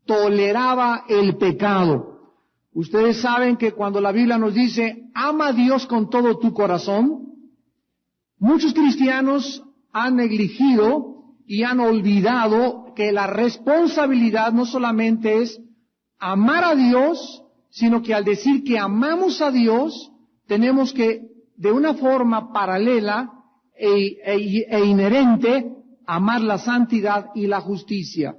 toleraba el pecado. Ustedes saben que cuando la Biblia nos dice, ama a Dios con todo tu corazón, muchos cristianos han negligido y han olvidado que la responsabilidad no solamente es amar a Dios, sino que al decir que amamos a Dios, tenemos que, de una forma paralela e inherente, amar la santidad y la justicia.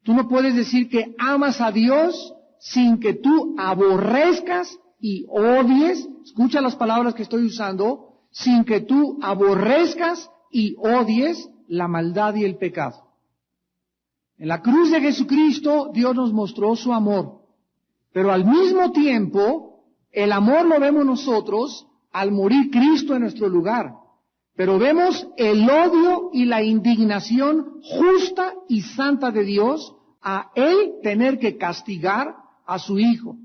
Tú no puedes decir que amas a Dios sin que tú aborrezcas y odies, escucha las palabras que estoy usando, sin que tú aborrezcas y odies la maldad y el pecado. En la cruz de Jesucristo Dios nos mostró su amor, pero al mismo tiempo el amor lo vemos nosotros al morir Cristo en nuestro lugar. Pero vemos el odio y la indignación justa y santa de Dios a Él tener que castigar a su Hijo.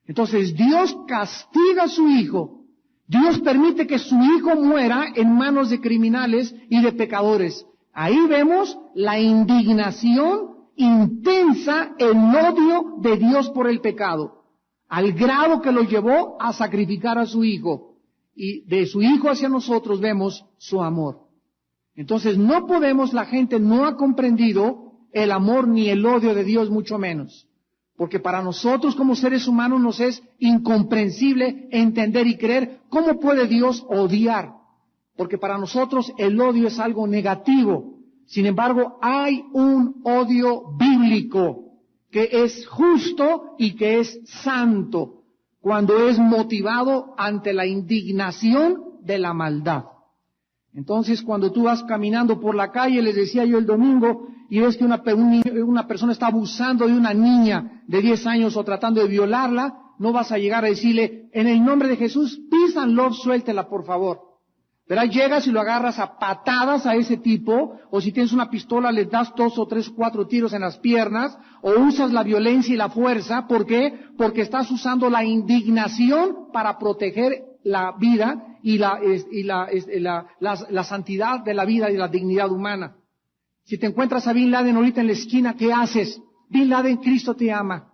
Entonces Dios castiga a su Hijo. Dios permite que su Hijo muera en manos de criminales y de pecadores. Ahí vemos la indignación intensa, el odio de Dios por el pecado, al grado que lo llevó a sacrificar a su Hijo. Y de su Hijo hacia nosotros vemos su amor. Entonces no podemos, la gente no ha comprendido el amor ni el odio de Dios, mucho menos. Porque para nosotros como seres humanos nos es incomprensible entender y creer cómo puede Dios odiar. Porque para nosotros el odio es algo negativo. Sin embargo, hay un odio bíblico que es justo y que es santo, cuando es motivado ante la indignación de la maldad. Entonces, cuando tú vas caminando por la calle, les decía yo el domingo, y ves que una persona está abusando de una niña de 10 años o tratando de violarla, no vas a llegar a decirle, en el nombre de Jesús, peace and love, suéltela por favor. ¿Verdad? Llegas y lo agarras a patadas a ese tipo, o si tienes una pistola le das 2 o 3 o 4 tiros en las piernas, o usas la violencia y la fuerza. ¿Por qué? Porque estás usando la indignación para proteger la vida y la santidad de la vida y la dignidad humana. Si te encuentras a Bin Laden ahorita en la esquina, ¿qué haces? Bin Laden, Cristo te ama.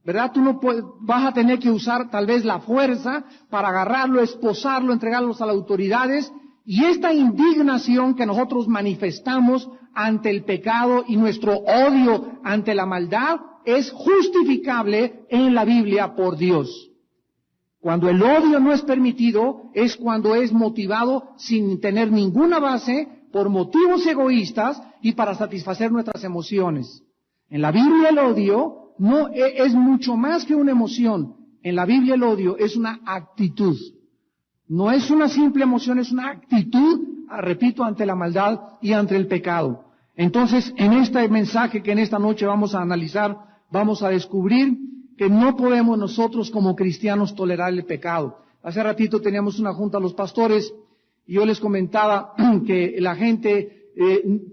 ¿Verdad? Tú no puedes, vas a tener que usar tal vez la fuerza para agarrarlo, esposarlo, entregarlos a las autoridades. Y esta indignación que nosotros manifestamos ante el pecado y nuestro odio ante la maldad es justificable en la Biblia por Dios. Cuando el odio no es permitido es cuando es motivado sin tener ninguna base por motivos egoístas y para satisfacer nuestras emociones. En la Biblia el odio no es mucho más que una emoción. En la Biblia el odio es una actitud. No es una simple emoción, es una actitud, repito, ante la maldad y ante el pecado. Entonces, en este mensaje que en esta noche vamos a analizar, vamos a descubrir que no podemos nosotros como cristianos tolerar el pecado. Hace ratito teníamos una junta a los pastores y yo les comentaba que la gente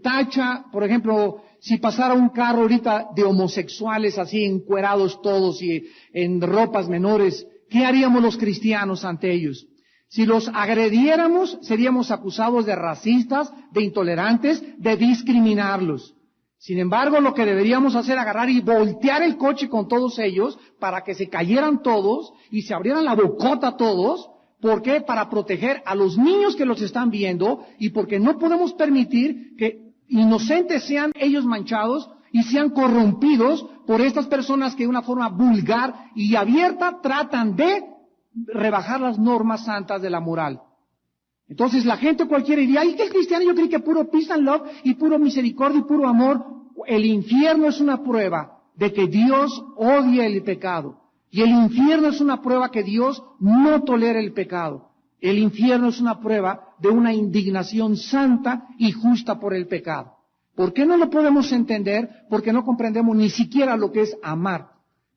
tacha, por ejemplo, si pasara un carro ahorita de homosexuales así encuerados todos y en ropas menores, ¿qué haríamos los cristianos ante ellos? Si los agrediéramos, seríamos acusados de racistas, de intolerantes, de discriminarlos. Sin embargo, lo que deberíamos hacer es agarrar y voltear el coche con todos ellos para que se cayeran todos y se abrieran la bocota todos. ¿Por qué? Para proteger a los niños que los están viendo y porque no podemos permitir que inocentes sean ellos manchados y sean corrompidos por estas personas que de una forma vulgar y abierta tratan de rebajar las normas santas de la moral. Entonces la gente cualquiera diría, ay, que el cristiano yo creí que puro peace and love y puro misericordia y puro amor. El infierno es una prueba de que Dios odia el pecado. Y el infierno es una prueba que Dios no tolera el pecado. El infierno es una prueba de una indignación santa y justa por el pecado. ¿Por qué no lo podemos entender? Porque no comprendemos ni siquiera lo que es amar.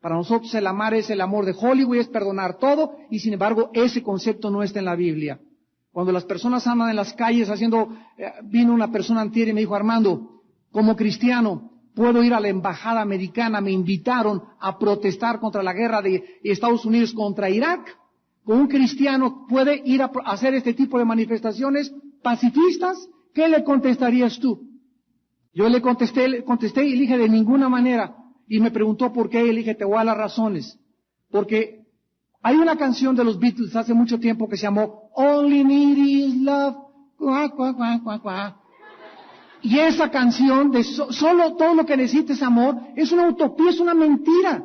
Para nosotros el amar es el amor de Hollywood, es perdonar todo, y sin embargo ese concepto no está en la Biblia. Cuando las personas andan en las calles vino una persona antier y me dijo, Armando, como cristiano, puedo ir a la embajada americana, me invitaron a protestar contra la guerra de Estados Unidos contra Irak. ¿Un cristiano puede ir a hacer este tipo de manifestaciones pacifistas? ¿Qué le contestarías tú? Yo le contesté y le dije de ninguna manera. Y me preguntó por qué, y le dije, te voy a dar las razones. Porque hay una canción de los Beatles hace mucho tiempo que se llamó All You Need Is Love. Cuá, cuá, cuá, cuá, cuá. Y esa canción de solo todo lo que necesita es amor, es una utopía, es una mentira.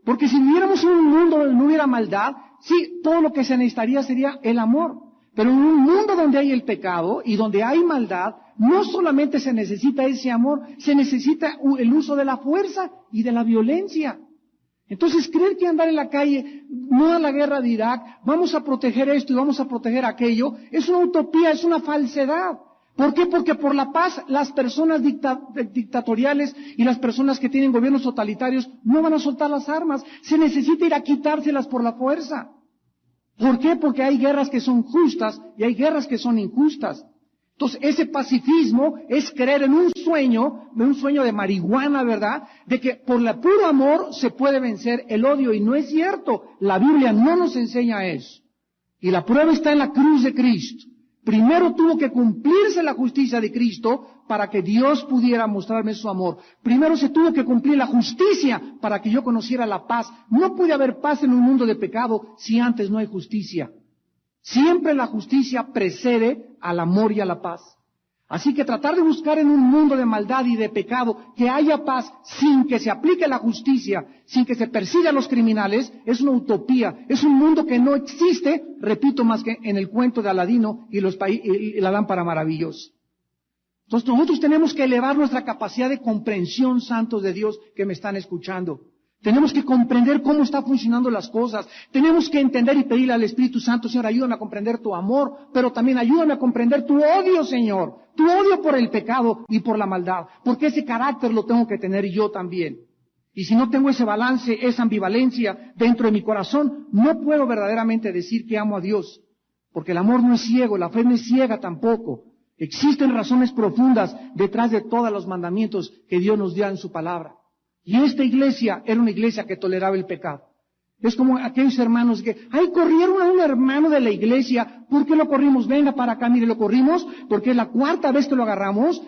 Porque si viviéramos en un mundo donde no hubiera maldad, sí, todo lo que se necesitaría sería el amor. Pero en un mundo donde hay el pecado y donde hay maldad, no solamente se necesita ese amor, se necesita el uso de la fuerza y de la violencia. Entonces, creer que andar en la calle, no a la guerra de Irak, vamos a proteger esto y vamos a proteger aquello, es una utopía, es una falsedad. ¿Por qué? Porque por la paz las personas dictatoriales y las personas que tienen gobiernos totalitarios no van a soltar las armas. Se necesita ir a quitárselas por la fuerza. ¿Por qué? Porque hay guerras que son justas y hay guerras que son injustas. Entonces, ese pacifismo es creer en un sueño de marihuana, ¿verdad? De que por el puro amor se puede vencer el odio. Y no es cierto. La Biblia no nos enseña eso. Y la prueba está en la cruz de Cristo. Primero tuvo que cumplirse la justicia de Cristo para que Dios pudiera mostrarme su amor. Primero se tuvo que cumplir la justicia para que yo conociera la paz. No puede haber paz en un mundo de pecado si antes no hay justicia. Siempre la justicia precede al amor y a la paz. Así que tratar de buscar en un mundo de maldad y de pecado que haya paz sin que se aplique la justicia, sin que se persiga a los criminales, es una utopía. Es un mundo que no existe, repito, más que en el cuento de Aladino y la lámpara maravillosa. Entonces nosotros tenemos que elevar nuestra capacidad de comprensión, santos de Dios que me están escuchando. Tenemos que comprender cómo están funcionando las cosas. Tenemos que entender y pedirle al Espíritu Santo, Señor, ayúdame a comprender tu amor, pero también ayúdame a comprender tu odio, Señor. Tu odio por el pecado y por la maldad. Porque ese carácter lo tengo que tener yo también. Y si no tengo ese balance, esa ambivalencia dentro de mi corazón, no puedo verdaderamente decir que amo a Dios. Porque el amor no es ciego, la fe no es ciega tampoco. Existen razones profundas detrás de todos los mandamientos que Dios nos dio en su palabra. Y esta iglesia era una iglesia que toleraba el pecado. Es como aquellos hermanos que, corrieron a un hermano de la iglesia. ¿Por qué lo corrimos? Venga para acá, mire, lo corrimos porque es la 4ª vez que lo agarramos,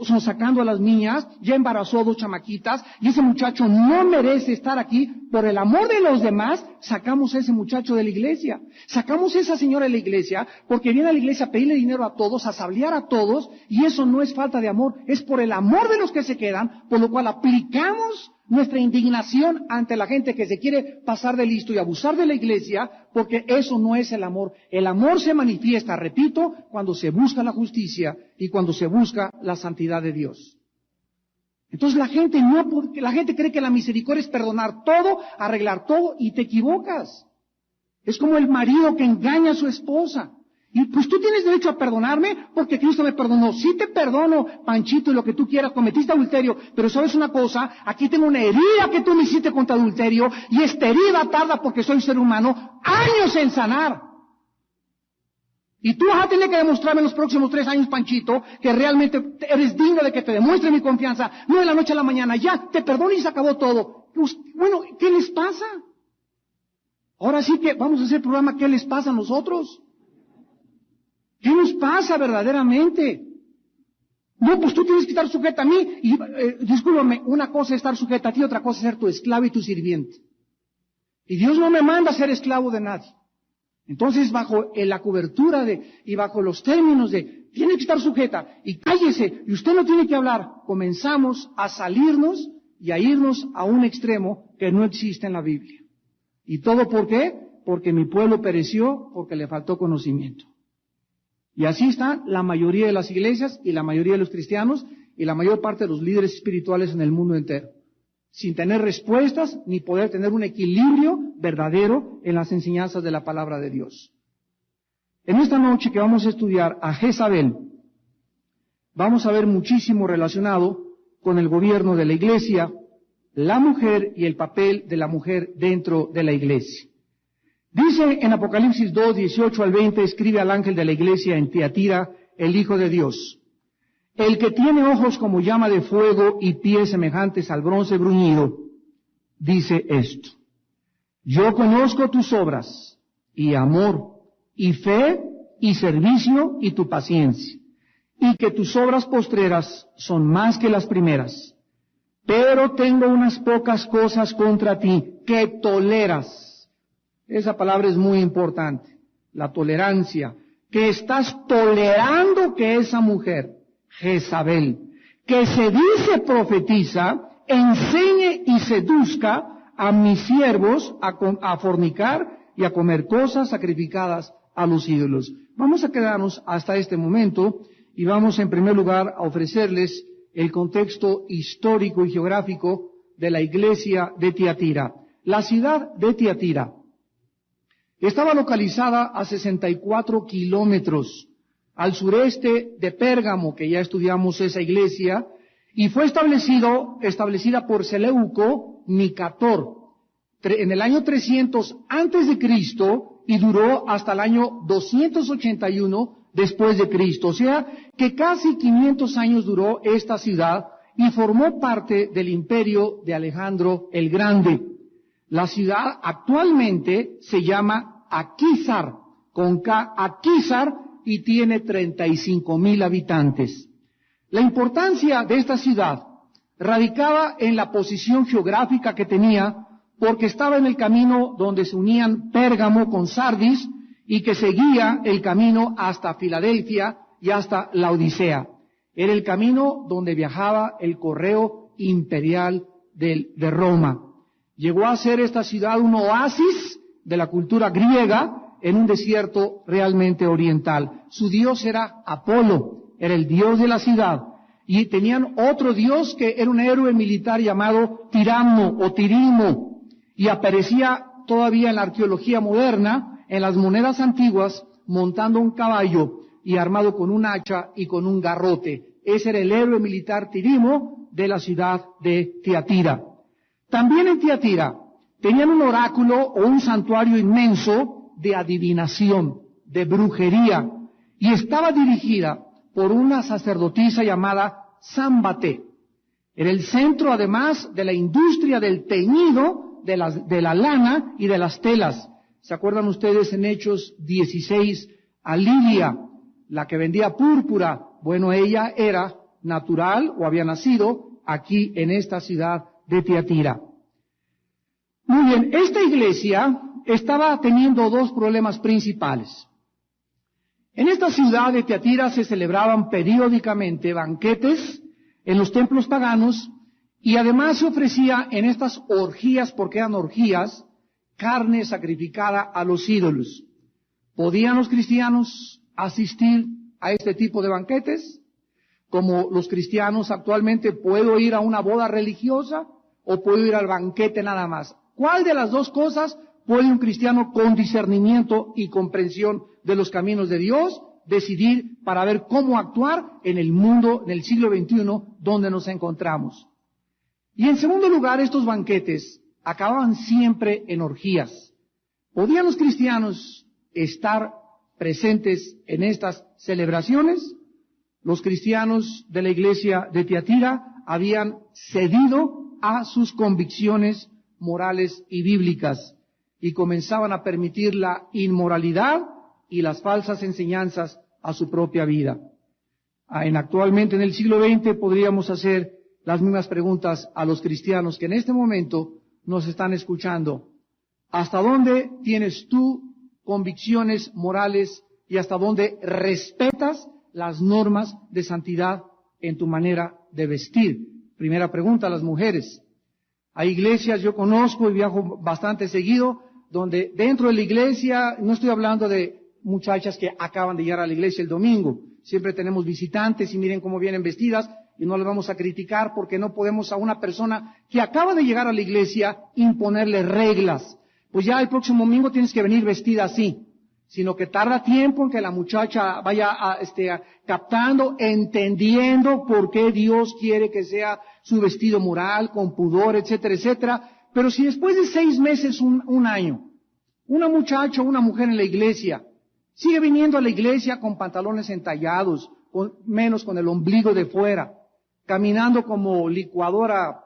son sacando a las niñas, ya embarazó a 2 chamaquitas, y ese muchacho no merece estar aquí. Por el amor de los demás, sacamos a ese muchacho de la iglesia. Sacamos a esa señora de la iglesia, porque viene a la iglesia a pedirle dinero a todos, a sablear a todos, y eso no es falta de amor, es por el amor de los que se quedan, por lo cual aplicamos nuestra indignación ante la gente que se quiere pasar de listo y abusar de la iglesia, porque eso no es el amor. El amor se manifiesta, repito, cuando se busca la justicia y cuando se busca la santidad de Dios. Entonces la gente cree que la misericordia es perdonar todo, arreglar todo, y te equivocas. Es como el marido que engaña a su esposa. Y pues tú tienes derecho a perdonarme porque Cristo me perdonó. Sí te perdono, Panchito, y lo que tú quieras, cometiste adulterio, pero sabes una cosa, aquí tengo una herida que tú me hiciste contra adulterio, y esta herida tarda, porque soy ser humano, años en sanar. Y tú vas a tener que demostrarme en los próximos 3 años, Panchito, que realmente eres digno de que te demuestre mi confianza, no de la noche a la mañana, ya, te perdono y se acabó todo. Pues, bueno, ¿qué les pasa? Ahora sí que vamos a hacer el programa ¿Qué les pasa a nosotros? ¿Qué nos pasa verdaderamente? No, pues tú tienes que estar sujeta a mí. Y discúlpame, una cosa es estar sujeta a ti, otra cosa es ser tu esclavo y tu sirviente. Y Dios no me manda a ser esclavo de nadie. Entonces, bajo la cobertura y bajo los términos de, tiene que estar sujeta, y cállese, y usted no tiene que hablar, comenzamos a salirnos y a irnos a un extremo que no existe en la Biblia. ¿Y todo por qué? Porque mi pueblo pereció, porque le faltó conocimiento. Y así está la mayoría de las iglesias y la mayoría de los cristianos y la mayor parte de los líderes espirituales en el mundo entero, sin tener respuestas ni poder tener un equilibrio verdadero en las enseñanzas de la palabra de Dios. En esta noche que vamos a estudiar a Jezabel, vamos a ver muchísimo relacionado con el gobierno de la iglesia, la mujer y el papel de la mujer dentro de la iglesia. Dice en Apocalipsis 2, 18 al 20, escribe al ángel de la iglesia en Tiatira, el Hijo de Dios: el que tiene ojos como llama de fuego y pies semejantes al bronce bruñido, dice esto: yo conozco tus obras, y amor, y fe, y servicio, y tu paciencia, y que tus obras postreras son más que las primeras. Pero tengo unas pocas cosas contra ti, que toleras. Esa palabra es muy importante, la tolerancia. Que estás tolerando que esa mujer, Jezabel, que se dice profetiza, enseñe y seduzca a mis siervos a fornicar y a comer cosas sacrificadas a los ídolos. Vamos a quedarnos hasta este momento y vamos en primer lugar a ofrecerles el contexto histórico y geográfico de la iglesia de Tiatira. La ciudad de Tiatira estaba localizada a 64 kilómetros al sureste de Pérgamo, que ya estudiamos esa iglesia, y fue establecida por Seleuco Nicator en el año 300 antes de Cristo y duró hasta el año 281 después de Cristo. O sea, que casi 500 años duró esta ciudad y formó parte del imperio de Alejandro el Grande. La ciudad actualmente se llama Aquisar, con K, Aquisar, y tiene 35,000 habitantes. La importancia de esta ciudad radicaba en la posición geográfica que tenía, porque estaba en el camino donde se unían Pérgamo con Sardis y que seguía el camino hasta Filadelfia y hasta la Odisea. Era el camino donde viajaba el correo imperial de Roma. Llegó a ser esta ciudad un oasis de la cultura griega en un desierto realmente oriental. Su dios era Apolo, era el dios de la ciudad. Y tenían otro dios que era un héroe militar llamado Tiramo o Tirimo. Y aparecía todavía en la arqueología moderna, en las monedas antiguas, montando un caballo y armado con un hacha y con un garrote. Ese era el héroe militar Tirimo de la ciudad de Tiatira. También en Tiatira tenían un oráculo o un santuario inmenso de adivinación, de brujería, y estaba dirigida por una sacerdotisa llamada Sámbate. Era el centro, además, de la industria del teñido, de la lana y de las telas. ¿Se acuerdan ustedes en Hechos 16 a Lidia, la que vendía púrpura? Bueno, ella era natural o había nacido aquí en esta ciudad de Tiatira. Muy bien, esta iglesia estaba teniendo dos problemas principales. En esta ciudad de Tiatira se celebraban periódicamente banquetes en los templos paganos y además se ofrecía en estas orgías, porque eran orgías, carne sacrificada a los ídolos. ¿Podían los cristianos asistir a este tipo de banquetes? Como los cristianos actualmente, ¿puedo ir a una boda religiosa o puedo ir al banquete nada más? ¿Cuál de las dos cosas puede un cristiano con discernimiento y comprensión de los caminos de Dios decidir para ver cómo actuar en el mundo, en el siglo XXI, donde nos encontramos? Y en segundo lugar, estos banquetes acababan siempre en orgías. ¿Podían los cristianos estar presentes en estas celebraciones? Los cristianos de la iglesia de Tiatira habían cedido a sus convicciones morales y bíblicas y comenzaban a permitir la inmoralidad y las falsas enseñanzas a su propia vida. Actualmente en el siglo XX podríamos hacer las mismas preguntas a los cristianos que en este momento nos están escuchando. ¿Hasta dónde tienes tú convicciones morales y hasta dónde respetas las normas de santidad en tu manera de vestir? Primera pregunta a las mujeres. Hay iglesias, yo conozco y viajo bastante seguido, donde dentro de la iglesia, no estoy hablando de muchachas que acaban de llegar a la iglesia el domingo, siempre tenemos visitantes y miren cómo vienen vestidas y no les vamos a criticar porque no podemos a una persona que acaba de llegar a la iglesia imponerle reglas. Pues ya el próximo domingo tienes que venir vestida así, sino que tarda tiempo en que la muchacha vaya captando, entendiendo por qué Dios quiere que sea su vestido moral, con pudor, etcétera, etcétera. Pero si después de 6 meses, un año, una muchacha o una mujer en la iglesia sigue viniendo a la iglesia con pantalones entallados, menos con el ombligo de fuera, caminando como licuadora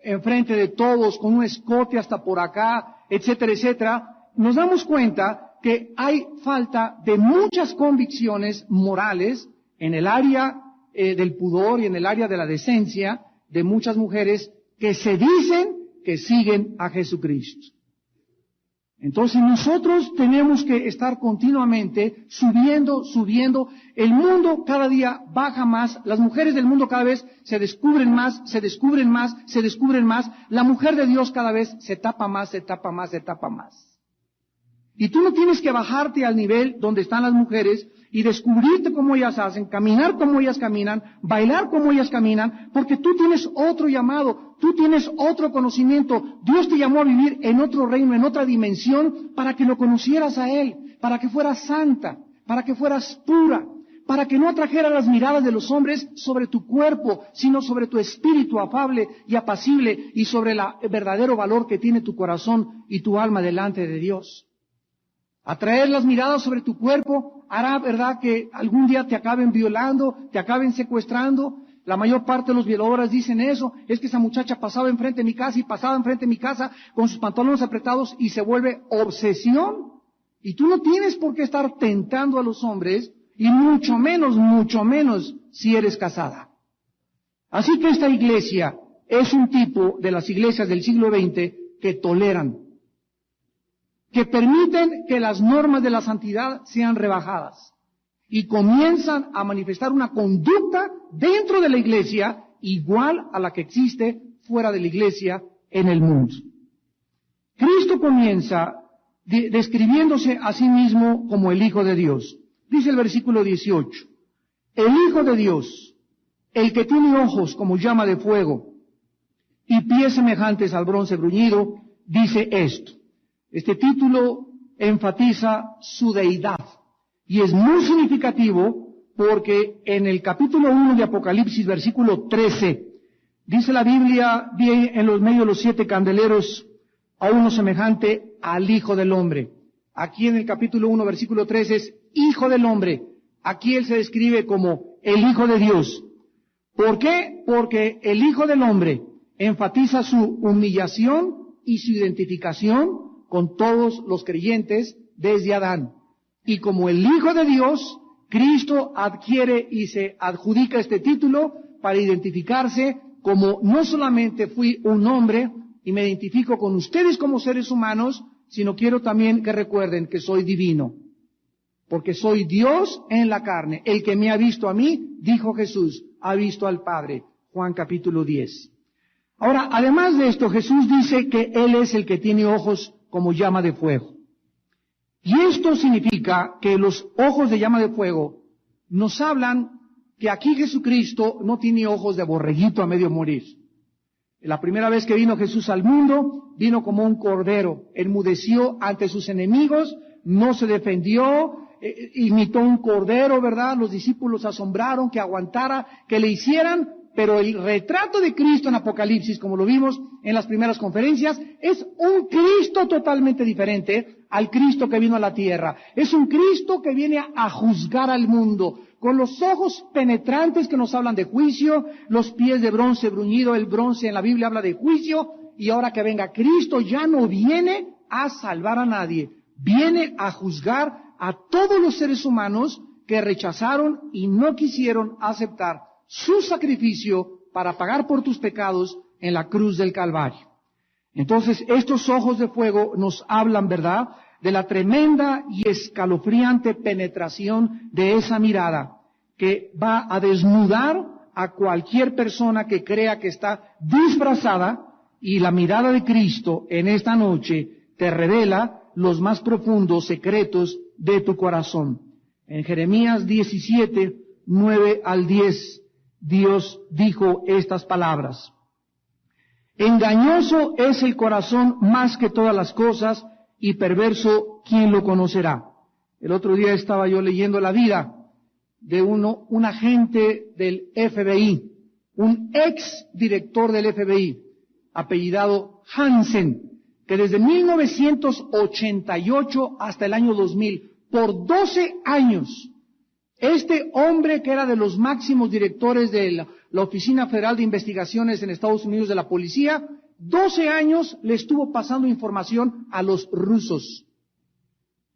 enfrente de todos, con un escote hasta por acá, etcétera, etcétera, nos damos cuenta que hay falta de muchas convicciones morales en el área del pudor y en el área de la decencia de muchas mujeres que se dicen que siguen a Jesucristo. Entonces nosotros tenemos que estar continuamente subiendo. El mundo cada día baja más. Las mujeres del mundo cada vez se descubren más. La mujer de Dios cada vez se tapa más. Y tú no tienes que bajarte al nivel donde están las mujeres y descubrirte cómo ellas hacen, caminar como ellas caminan, bailar como ellas caminan, porque tú tienes otro llamado, tú tienes otro conocimiento. Dios te llamó a vivir en otro reino, en otra dimensión, para que lo conocieras a Él, para que fueras santa, para que fueras pura, para que no atrajera las miradas de los hombres sobre tu cuerpo, sino sobre tu espíritu afable y apacible y sobre el verdadero valor que tiene tu corazón y tu alma delante de Dios. Atraer las miradas sobre tu cuerpo hará, ¿verdad?, que algún día te acaben violando, te acaben secuestrando. La mayor parte de los violadores dicen eso. Es que esa muchacha pasaba enfrente de mi casa con sus pantalones apretados y se vuelve obsesión. Y tú no tienes por qué estar tentando a los hombres y mucho menos si eres casada. Así que esta iglesia es un tipo de las iglesias del siglo XX que toleran, que permiten que las normas de la santidad sean rebajadas y comienzan a manifestar una conducta dentro de la iglesia igual a la que existe fuera de la iglesia en el mundo. Cristo comienza describiéndose a sí mismo como el Hijo de Dios. Dice el versículo 18, el Hijo de Dios, el que tiene ojos como llama de fuego y pies semejantes al bronce bruñido, dice esto. Este título enfatiza su deidad y es muy significativo porque en el capítulo 1 de Apocalipsis, versículo 13, dice la Biblia, vi en los medios de los 7 candeleros a uno semejante al Hijo del Hombre. Aquí en el capítulo 1, versículo 13 es Hijo del Hombre. Aquí él se describe como el Hijo de Dios. ¿Por qué? Porque el Hijo del Hombre enfatiza su humillación y su identificación con todos los creyentes desde Adán. Y como el Hijo de Dios, Cristo adquiere y se adjudica este título para identificarse como no solamente fui un hombre y me identifico con ustedes como seres humanos, sino quiero también que recuerden que soy divino. Porque soy Dios en la carne. El que me ha visto a mí, dijo Jesús, ha visto al Padre. Juan capítulo 10. Ahora, además de esto, Jesús dice que Él es el que tiene ojos como llama de fuego. Y esto significa que los ojos de llama de fuego nos hablan que aquí Jesucristo no tiene ojos de borreguito a medio morir. La primera vez que vino Jesús al mundo, vino como un cordero, enmudeció ante sus enemigos, no se defendió, imitó un cordero, ¿verdad? Los discípulos asombraron que aguantara, que le hicieran. Pero el retrato de Cristo en Apocalipsis, como lo vimos en las primeras conferencias, es un Cristo totalmente diferente al Cristo que vino a la tierra. Es un Cristo que viene a juzgar al mundo, con los ojos penetrantes que nos hablan de juicio, los pies de bronce bruñido. El bronce en la Biblia habla de juicio, y ahora que venga Cristo ya no viene a salvar a nadie, viene a juzgar a todos los seres humanos que rechazaron y no quisieron aceptar su sacrificio para pagar por tus pecados en la cruz del Calvario. Entonces, estos ojos de fuego nos hablan, ¿verdad?, de la tremenda y escalofriante penetración de esa mirada que va a desnudar a cualquier persona que crea que está disfrazada, y la mirada de Cristo en esta noche te revela los más profundos secretos de tu corazón. En Jeremías 17, 9 al 10, Dios dijo estas palabras. Engañoso es el corazón más que todas las cosas, y perverso, ¿quién lo conocerá? El otro día estaba yo leyendo la vida de un agente del FBI, un ex director del FBI, apellidado Hansen, que desde 1988 hasta el año 2000, por 12 años, este hombre que era de los máximos directores de la Oficina Federal de Investigaciones en Estados Unidos de la Policía, 12 años le estuvo pasando información a los rusos.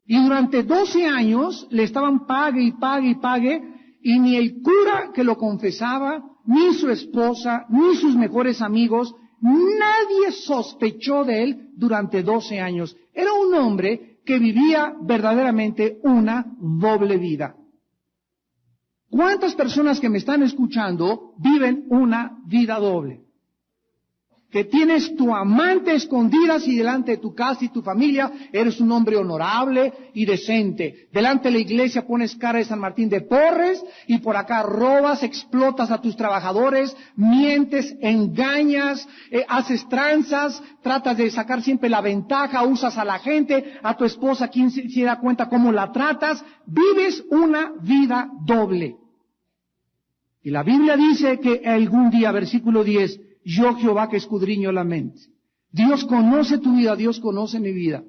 Y durante 12 años le estaban pague y pague y pague, y ni el cura que lo confesaba, ni su esposa, ni sus mejores amigos, nadie sospechó de él durante 12 años. Era un hombre que vivía verdaderamente una doble vida. ¿Cuántas personas que me están escuchando viven una vida doble? Que tienes tu amante escondidas y delante de tu casa y tu familia eres un hombre honorable y decente. Delante de la iglesia pones cara de San Martín de Porres y por acá robas, explotas a tus trabajadores, mientes, engañas, haces tranzas, tratas de sacar siempre la ventaja, usas a la gente, a tu esposa, quien se da cuenta cómo la tratas. Vives una vida doble. Y la Biblia dice que algún día, versículo 10, yo Jehová que escudriño la mente. Dios conoce tu vida, Dios conoce mi vida.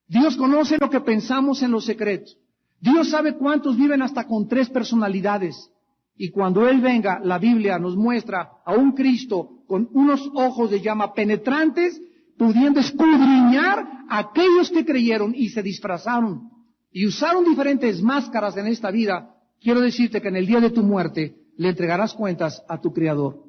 Dios conoce lo que pensamos en los secretos. Dios sabe cuántos viven hasta con 3 personalidades. Y cuando Él venga, la Biblia nos muestra a un Cristo con unos ojos de llama penetrantes, pudiendo escudriñar a aquellos que creyeron y se disfrazaron y usaron diferentes máscaras en esta vida. Quiero decirte que en el día de tu muerte le entregarás cuentas a tu Creador.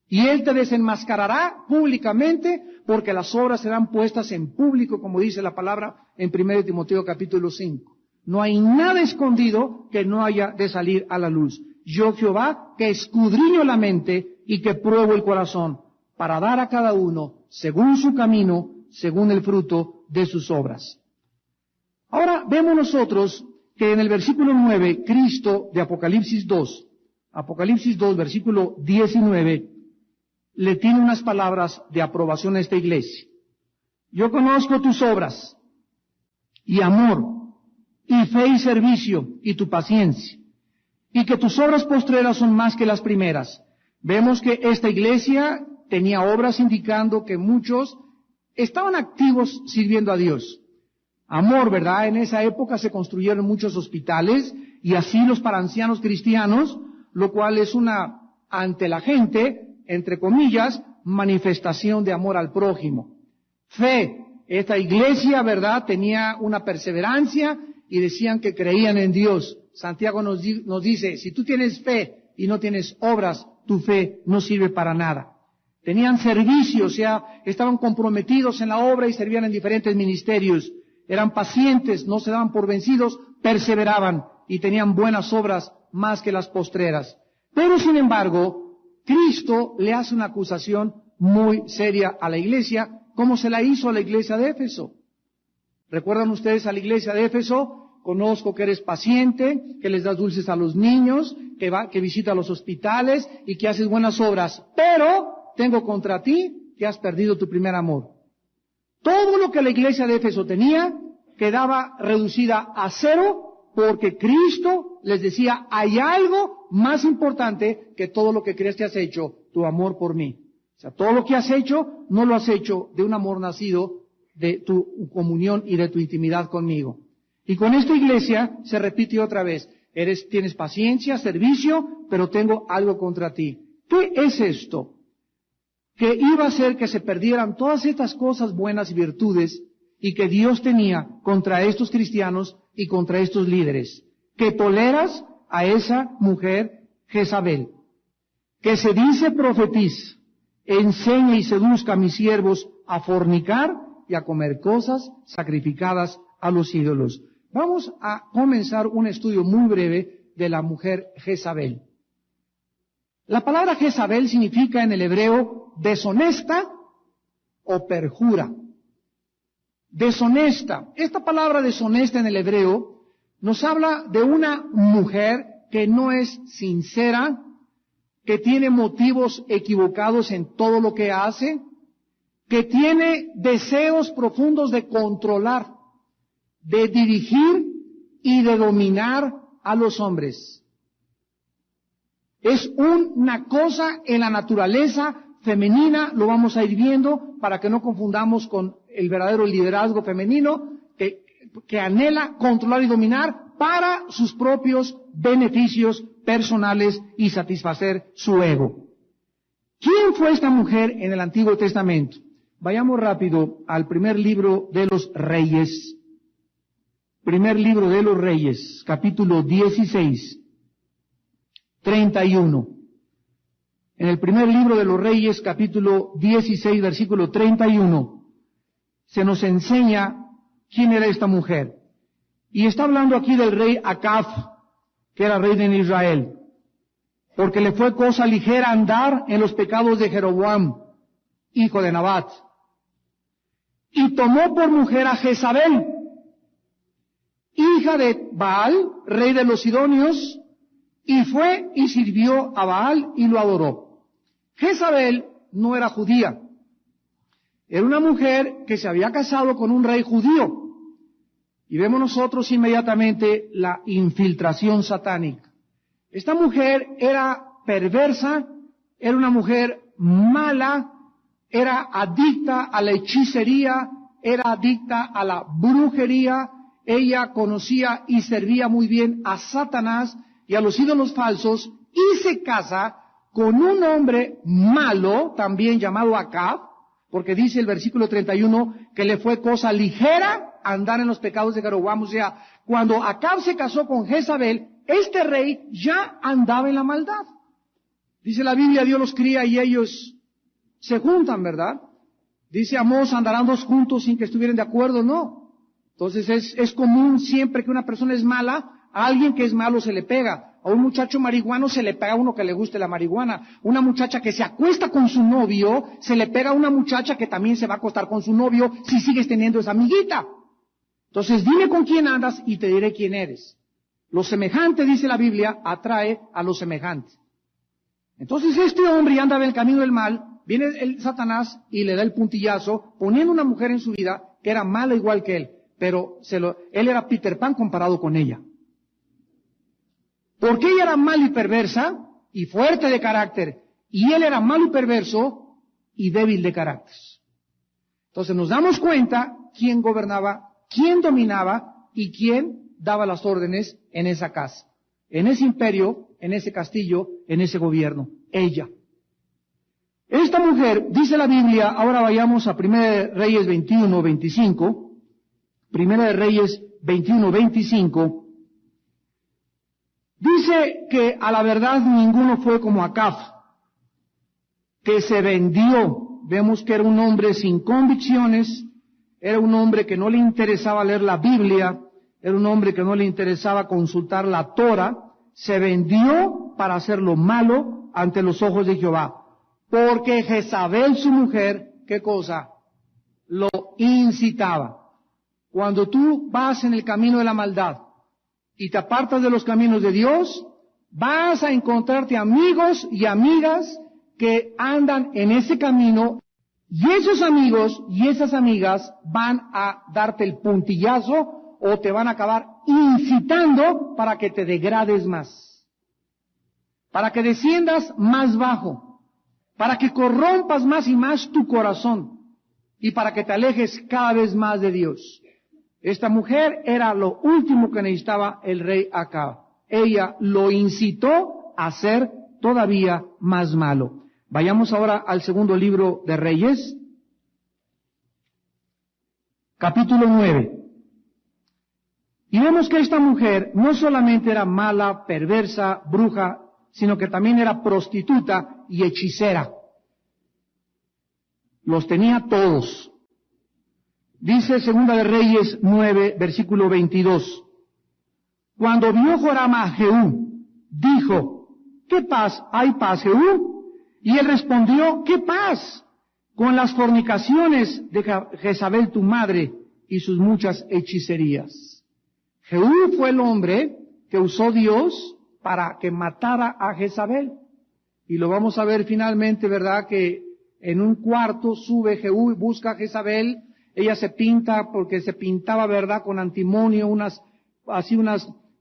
Y Él te desenmascarará públicamente porque las obras serán puestas en público, como dice la palabra en 1 Timoteo capítulo 5. No hay nada escondido que no haya de salir a la luz. Yo Jehová que escudriño la mente y que pruebo el corazón para dar a cada uno según su camino, según el fruto de sus obras. Ahora vemos nosotros que en el versículo 9, Cristo de Apocalipsis 2, versículo 19, le tiene unas palabras de aprobación a esta iglesia. Yo conozco tus obras, y amor, y fe y servicio, y tu paciencia, y que tus obras postreras son más que las primeras. Vemos que esta iglesia tenía obras indicando que muchos estaban activos sirviendo a Dios. Amor, ¿verdad? En esa época se construyeron muchos hospitales y asilos para ancianos cristianos, lo cual es una, ante la gente, entre comillas, manifestación de amor al prójimo. Fe, esta iglesia, ¿verdad?, tenía una perseverancia y decían que creían en Dios. Santiago nos dice, si tú tienes fe y no tienes obras, tu fe no sirve para nada. Tenían servicio, o sea, estaban comprometidos en la obra y servían en diferentes ministerios. Eran pacientes, no se daban por vencidos, perseveraban y tenían buenas obras más que las postreras. Pero sin embargo, Cristo le hace una acusación muy seria a la iglesia, como se la hizo a la iglesia de Éfeso. ¿Recuerdan ustedes a la iglesia de Éfeso? Conozco que eres paciente, que les das dulces a los niños, que visita los hospitales y que haces buenas obras. Pero tengo contra ti que has perdido tu primer amor. Todo lo que la iglesia de Éfeso tenía quedaba reducida a cero porque Cristo les decía, hay algo más importante que todo lo que crees que has hecho, tu amor por mí. O sea, todo lo que has hecho, no lo has hecho de un amor nacido de tu comunión y de tu intimidad conmigo. Y con esta iglesia se repite otra vez, tienes paciencia, servicio, pero tengo algo contra ti. ¿Qué es esto? Que iba a hacer que se perdieran todas estas cosas buenas y virtudes y que Dios tenía contra estos cristianos y contra estos líderes. Que toleras a esa mujer Jezabel, que se dice profetiza, enseña y seduzca a mis siervos a fornicar y a comer cosas sacrificadas a los ídolos. Vamos a comenzar un estudio muy breve de la mujer Jezabel. La palabra Jezabel significa en el hebreo deshonesta o perjura. Deshonesta. Esta palabra deshonesta en el hebreo nos habla de una mujer que no es sincera, que tiene motivos equivocados en todo lo que hace, que tiene deseos profundos de controlar, de dirigir y de dominar a los hombres. Es una cosa en la naturaleza femenina, lo vamos a ir viendo para que no confundamos con el verdadero liderazgo femenino que anhela controlar y dominar para sus propios beneficios personales y satisfacer su ego. ¿Quién fue esta mujer en el Antiguo Testamento? Vayamos rápido al primer libro de los Reyes. Primer libro de los Reyes, capítulo 16. 31. En el primer libro de los Reyes, capítulo 16, versículo 31, se nos enseña quién era esta mujer. Y está hablando aquí del rey Acab, que era rey de Israel, porque le fue cosa ligera andar en los pecados de Jeroboam, hijo de Nabat. Y tomó por mujer a Jezabel, hija de Baal, rey de los Sidonios, y fue y sirvió a Baal y lo adoró. Jezabel no era judía, era una mujer que se había casado con un rey judío. Y vemos nosotros inmediatamente la infiltración satánica. Esta mujer era perversa, era una mujer mala, era adicta a la hechicería, era adicta a la brujería. Ella conocía y servía muy bien a Satanás y a los ídolos falsos, y se casa con un hombre malo, también llamado Acab, porque dice el versículo 31 que le fue cosa ligera andar en los pecados de Jeroboam. O sea, cuando Acab se casó con Jezabel, este rey ya andaba en la maldad. Dice la Biblia, Dios los cría y ellos se juntan, ¿verdad? Dice Amós, andarán dos juntos sin que estuvieran de acuerdo, no. Entonces es común siempre que una persona es mala, a alguien que es malo se le pega. A un muchacho marihuano se le pega a uno que le guste la marihuana. Una muchacha que se acuesta con su novio, se le pega a una muchacha que también se va a acostar con su novio si sigues teniendo esa amiguita. Entonces dime con quién andas y te diré quién eres. Lo semejante, dice la Biblia, atrae a lo semejante. Entonces este hombre andaba en el camino del mal, viene el Satanás y le da el puntillazo, poniendo una mujer en su vida que era mala igual que él, pero él era Peter Pan comparado con ella. Porque ella era mala y perversa y fuerte de carácter, y él era malo y perverso y débil de carácter. Entonces nos damos cuenta quién gobernaba, quién dominaba y quién daba las órdenes en esa casa, en ese imperio, en ese castillo, en ese gobierno. Ella. Esta mujer, dice la Biblia, ahora vayamos a 1 de Reyes 21, 25, 1 de Reyes 21, 25, dice que a la verdad ninguno fue como Acab, que se vendió. Vemos que era un hombre sin convicciones, era un hombre que no le interesaba leer la Biblia, era un hombre que no le interesaba consultar la Torah, se vendió para hacer lo malo ante los ojos de Jehová. Porque Jezabel, su mujer, ¿qué cosa? Lo incitaba. Cuando tú vas en el camino de la maldad y te apartas de los caminos de Dios, vas a encontrarte amigos y amigas que andan en ese camino, y esos amigos y esas amigas van a darte el puntillazo o te van a acabar incitando para que te degrades más, para que desciendas más bajo, para que corrompas más y más tu corazón y para que te alejes cada vez más de Dios. Esta mujer era lo último que necesitaba el rey Acab. Ella lo incitó a ser todavía más malo. Vayamos ahora al segundo libro de Reyes, capítulo 9. Y vemos que esta mujer no solamente era mala, perversa, bruja, sino que también era prostituta y hechicera. Los tenía todos. Dice Segunda de Reyes 9, versículo 22. Cuando vio Joram a Jehú, dijo, ¿qué paz? ¿Hay paz, Jehú? Y él respondió, ¿qué paz? Con las fornicaciones de Jezabel tu madre y sus muchas hechicerías. Jehú fue el hombre que usó Dios para que matara a Jezabel. Y lo vamos a ver finalmente, ¿verdad? Que en un cuarto sube Jehú y busca a Jezabel. Ella se pinta porque se pintaba, ¿verdad? Con antimonio, unas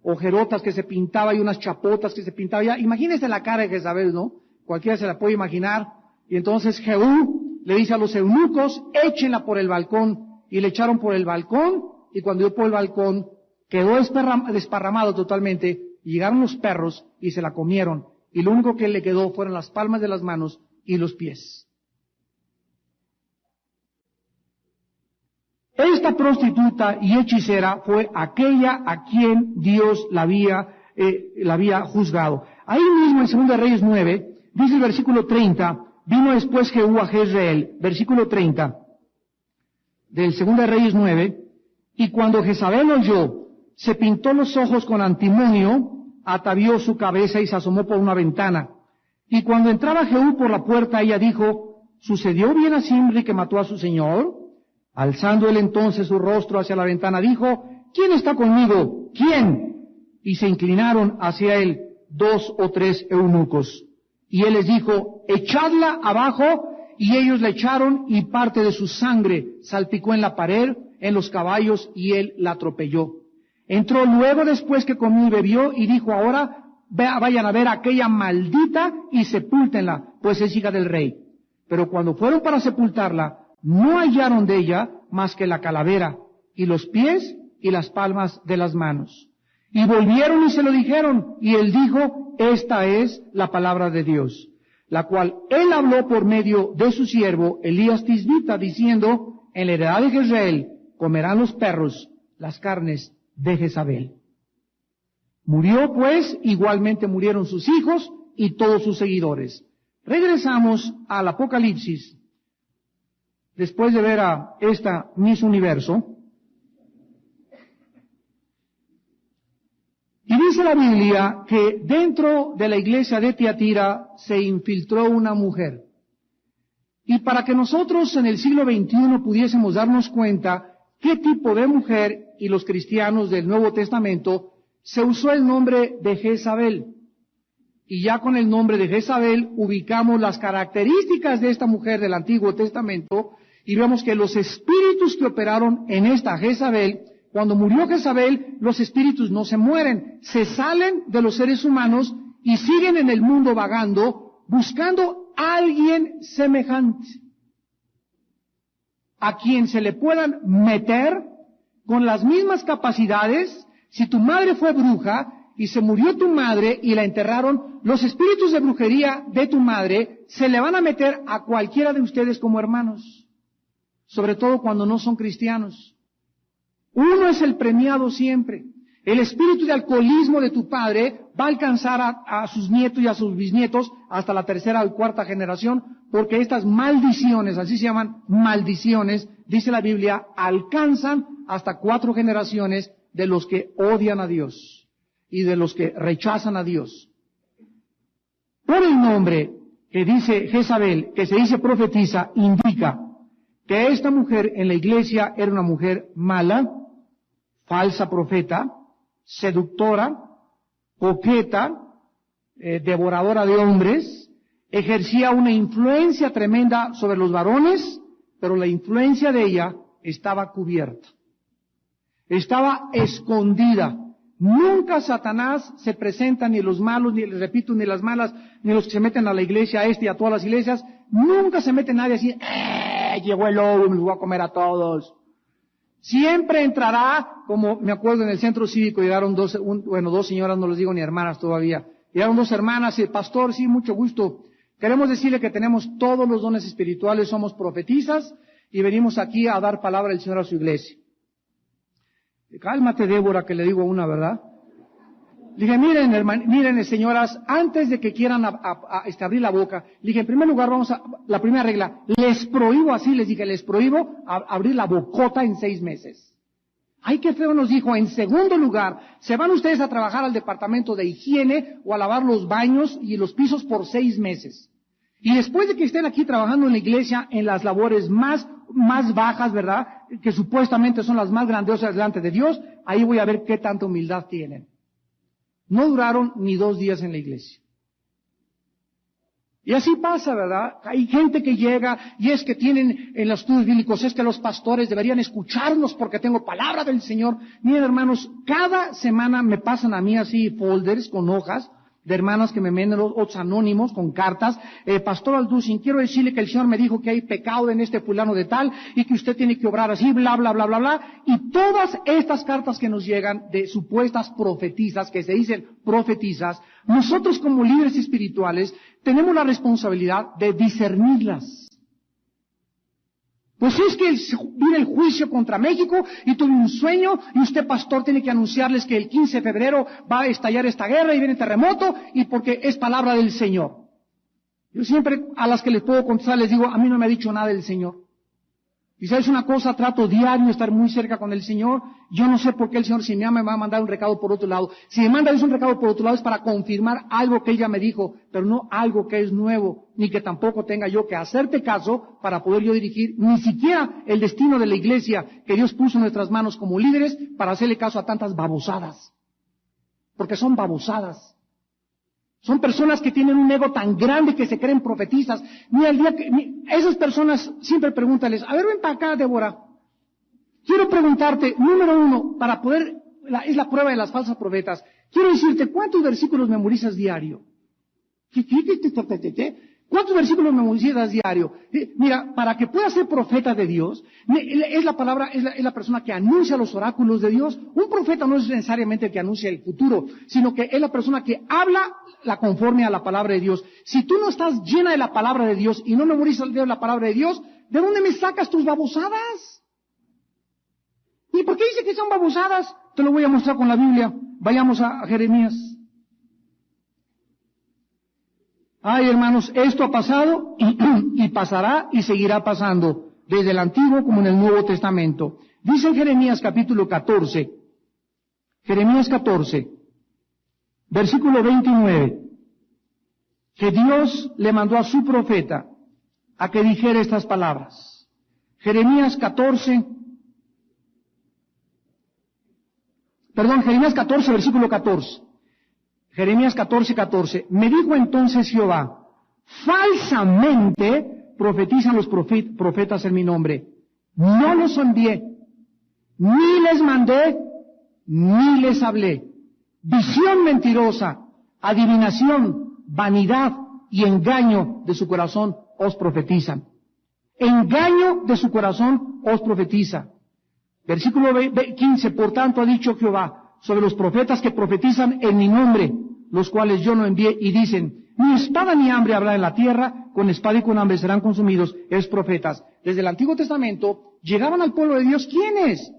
ojerotas que se pintaba y unas chapotas que se pintaba. Ya, imagínense la cara de Jezabel, ¿no? Cualquiera se la puede imaginar. Y entonces Jehú le dice a los eunucos, échenla por el balcón. Y le echaron por el balcón, y cuando dio por el balcón, quedó desparramado totalmente, y llegaron los perros y se la comieron. Y lo único que le quedó fueron las palmas de las manos y los pies. Esta prostituta y hechicera fue aquella a quien Dios la había juzgado. Ahí mismo en 2 Reyes 9, dice el versículo 30, vino después Jehú a Jezreel, versículo 30, del 2 Reyes 9, y cuando Jezabel oyó, se pintó los ojos con antimonio, atavió su cabeza y se asomó por una ventana. Y cuando entraba Jehú por la puerta, ella dijo, ¿sucedió bien a Zimri que mató a su señor? Alzando él entonces su rostro hacia la ventana, dijo, ¿quién está conmigo? ¿Quién? Y se inclinaron hacia él 2 o 3 eunucos. Y él les dijo, echadla abajo, y ellos la echaron, y parte de su sangre salpicó en la pared, en los caballos, y él la atropelló. Entró luego después que comió y bebió, y dijo, ahora vayan a ver a aquella maldita y sepúltenla, pues es hija del rey. Pero cuando fueron para sepultarla, no hallaron de ella más que la calavera, y los pies y las palmas de las manos. Y volvieron y se lo dijeron, y él dijo, esta es la palabra de Dios, la cual él habló por medio de su siervo Elías Tisbita, diciendo, en la heredad de Jezreel comerán los perros las carnes de Jezabel. Murió pues, igualmente murieron sus hijos y todos sus seguidores. Regresamos al Apocalipsis, después de ver a esta Miss Universo. Y dice la Biblia que dentro de la iglesia de Tiatira se infiltró una mujer. Y para que nosotros en el siglo XXI pudiésemos darnos cuenta qué tipo de mujer, y los cristianos del Nuevo Testamento, se usó el nombre de Jezabel. Y ya con el nombre de Jezabel ubicamos las características de esta mujer del Antiguo Testamento y vemos que los espíritus que operaron en esta Jezabel, cuando murió Jezabel, los espíritus no se mueren, se salen de los seres humanos y siguen en el mundo vagando, buscando a alguien semejante, a quien se le puedan meter con las mismas capacidades. Si tu madre fue bruja y se murió tu madre y la enterraron, los espíritus de brujería de tu madre se le van a meter a cualquiera de ustedes como hermanos, sobre todo cuando no son cristianos. Uno es el premiado siempre. El espíritu de alcoholismo de tu padre va a alcanzar a sus nietos y a sus bisnietos hasta la 3ª o 4ª generación, porque estas maldiciones, así se llaman maldiciones, dice la Biblia, alcanzan hasta 4 generaciones de los que odian a Dios y de los que rechazan a Dios. Por el nombre que dice Jezabel, que se dice profetisa, indica que esta mujer en la iglesia era una mujer mala, falsa profeta, seductora, coqueta, devoradora de hombres, ejercía una influencia tremenda sobre los varones, pero la influencia de ella estaba cubierta, estaba escondida. Nunca Satanás se presenta, ni los malos, ni les repito, ni las malas, ni los que se meten a la iglesia, a y a todas las iglesias, nunca se mete nadie así, llegó el lobo, me los voy a comer a todos. Siempre entrará, como me acuerdo en el centro cívico, llegaron dos señoras, no les digo ni hermanas todavía, llegaron 2 hermanas y, pastor, sí, mucho gusto, queremos decirle que tenemos todos los dones espirituales, somos profetisas y venimos aquí a dar palabra del Señor a su iglesia. Cálmate, Débora, que le digo una, ¿verdad? Le dije, miren, señoras, antes de que quieran abrir la boca, le dije, en primer lugar, la primera regla, les prohíbo, así les dije, les prohíbo abrir la bocota en 6 meses. Ay, qué feo nos dijo. En segundo lugar, se van ustedes a trabajar al departamento de higiene o a lavar los baños y los pisos por 6 meses. Y después de que estén aquí trabajando en la iglesia, en las labores más bajas, ¿verdad?, que supuestamente son las más grandiosas delante de Dios, ahí voy a ver qué tanta humildad tienen. No duraron ni 2 días en la iglesia. Y así pasa, ¿verdad? Hay gente que llega y es que tienen en los estudios bíblicos, es que los pastores deberían escucharnos porque tengo palabra del Señor. Miren, hermanos, cada semana me pasan a mí así folders con hojas de hermanas que me mandan, otros anónimos con cartas. Pastor Alducin, quiero decirle que el Señor me dijo que hay pecado en este fulano de tal y que usted tiene que obrar así, bla, bla, bla, bla, bla. Y todas estas cartas que nos llegan de supuestas profetisas, que se dicen profetisas, nosotros como líderes espirituales tenemos la responsabilidad de discernirlas. Pues es que viene el juicio contra México y tuve un sueño y usted, pastor, tiene que anunciarles que el 15 de febrero va a estallar esta guerra y viene terremoto y porque es palabra del Señor. Yo siempre a las que les puedo contestar les digo, a mí no me ha dicho nada el Señor. Y sabes una cosa, trato diario de estar muy cerca con el Señor. Yo no sé por qué el Señor, si me ama, me va a mandar un recado por otro lado. Si me manda un recado por otro lado es para confirmar algo que ella me dijo, pero no algo que es nuevo, ni que tampoco tenga yo que hacerte caso para poder yo dirigir ni siquiera el destino de la iglesia que Dios puso en nuestras manos como líderes para hacerle caso a tantas babosadas. Porque son babosadas. Son personas que tienen un ego tan grande que se creen profetizas. Mira, esas personas siempre pregúntales, a ver, ven para acá, Débora. Quiero preguntarte, número uno, para poder, es la prueba de las falsas profetas. Quiero decirte, ¿cuántos versículos memorizas diario? ¿Cuántos versículos memorizas diario? Mira, para que puedas ser profeta de Dios, es la persona que anuncia los oráculos de Dios. Un profeta no es necesariamente el que anuncia el futuro, sino que es la persona que habla la conforme a la palabra de Dios. Si tú no estás llena de la palabra de Dios y no memorizas la palabra de Dios, ¿de dónde me sacas tus babosadas? ¿Y por qué dice que son babosadas? Te lo voy a mostrar con la Biblia. Vayamos a Jeremías. Ay, hermanos, esto ha pasado y pasará y seguirá pasando, desde el Antiguo como en el Nuevo Testamento. Dice en Jeremías capítulo 14, versículo 29, que Dios le mandó a su profeta a que dijera estas palabras. Jeremías 14, versículo 14. Jeremías 14. Me dijo entonces Jehová, falsamente profetizan los profetas en mi nombre. No los envié, ni les mandé, ni les hablé. Visión mentirosa, adivinación, vanidad y engaño de su corazón os profetizan. Engaño de su corazón os profetiza. Versículo 15, por tanto ha dicho Jehová, sobre los profetas que profetizan en mi nombre, los cuales yo no envié, y dicen, ni espada ni hambre habrá en la tierra, con espada y con hambre serán consumidos, es profetas. Desde el Antiguo Testamento llegaban al pueblo de Dios, ¿quiénes?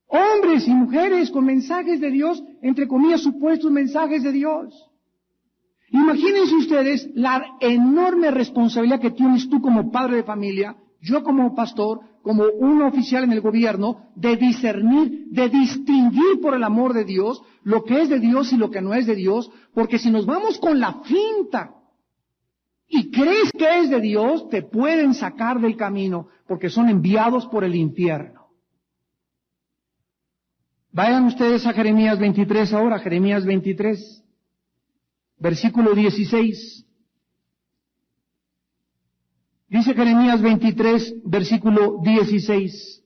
Hombres y mujeres con mensajes de Dios, entre comillas supuestos mensajes de Dios. Imagínense ustedes la enorme responsabilidad que tienes tú como padre de familia, yo como pastor, como un oficial en el gobierno, de discernir, de distinguir por el amor de Dios lo que es de Dios y lo que no es de Dios, porque si nos vamos con la finta y crees que es de Dios, te pueden sacar del camino, porque son enviados por el infierno. Vayan ustedes a Jeremías 23 ahora, Jeremías 23, versículo 16. Dice Jeremías 23, versículo 16.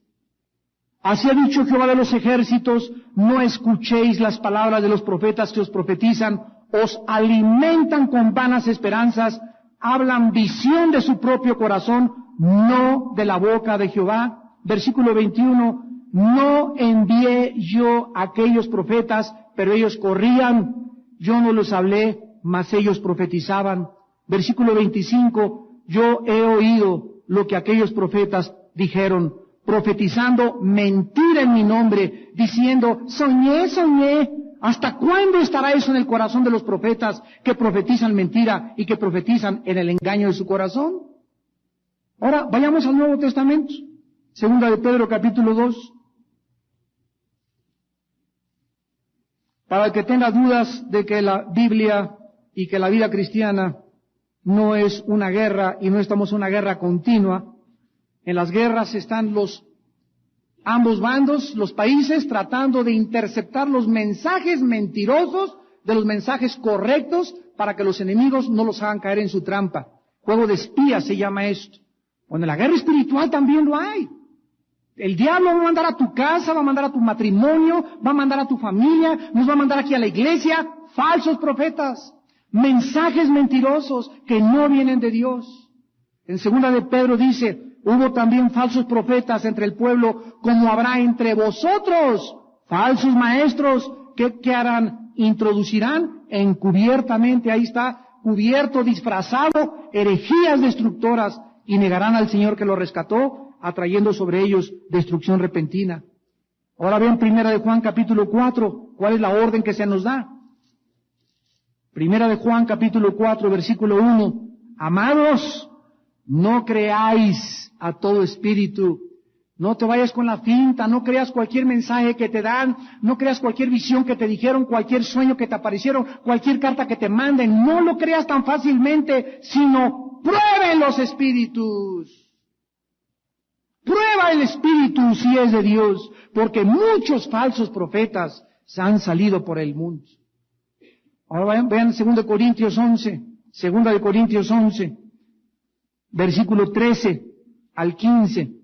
Así ha dicho Jehová de los ejércitos, no escuchéis las palabras de los profetas que os profetizan, os alimentan con vanas esperanzas, hablan visión de su propio corazón, no de la boca de Jehová. Versículo 21, no envié yo a aquellos profetas, pero ellos corrían, yo no los hablé, mas ellos profetizaban. Versículo 25, yo he oído lo que aquellos profetas dijeron, profetizando mentira en mi nombre, diciendo, soñé. ¿Hasta cuándo estará eso en el corazón de los profetas que profetizan mentira y que profetizan en el engaño de su corazón? Ahora, vayamos al Nuevo Testamento. Segunda de Pedro, capítulo 2. Para el que tenga dudas de que la Biblia y que la vida cristiana no es una guerra y no estamos en una guerra continua. En las guerras están ambos bandos, los países, tratando de interceptar los mensajes mentirosos de los mensajes correctos para que los enemigos no los hagan caer en su trampa. Juego de espías se llama esto. Bueno, en la guerra espiritual también lo hay. El diablo va a mandar a tu casa, va a mandar a tu matrimonio, va a mandar a tu familia, nos va a mandar aquí a la iglesia, falsos profetas. Mensajes mentirosos que no vienen de Dios. En segunda de Pedro dice, hubo también falsos profetas entre el pueblo, como habrá entre vosotros falsos maestros, ¿qué harán? Introducirán encubiertamente, ahí está, cubierto, disfrazado, herejías destructoras, y negarán al Señor que lo rescató, atrayendo sobre ellos destrucción repentina. Ahora vean 1 Juan capítulo 4, ¿cuál es la orden que se nos da? 1 Juan capítulo 4, versículo 1. Amados, no creáis a todo espíritu. No te vayas con la finta, no creas cualquier mensaje que te dan, no creas cualquier visión que te dijeron, cualquier sueño que te aparecieron, cualquier carta que te manden. No lo creas tan fácilmente, sino prueben los espíritus. Prueba el espíritu si es de Dios, porque muchos falsos profetas se han salido por el mundo. Ahora vean 2 Corintios 11, 2 Corintios 11, versículo 13 al 15.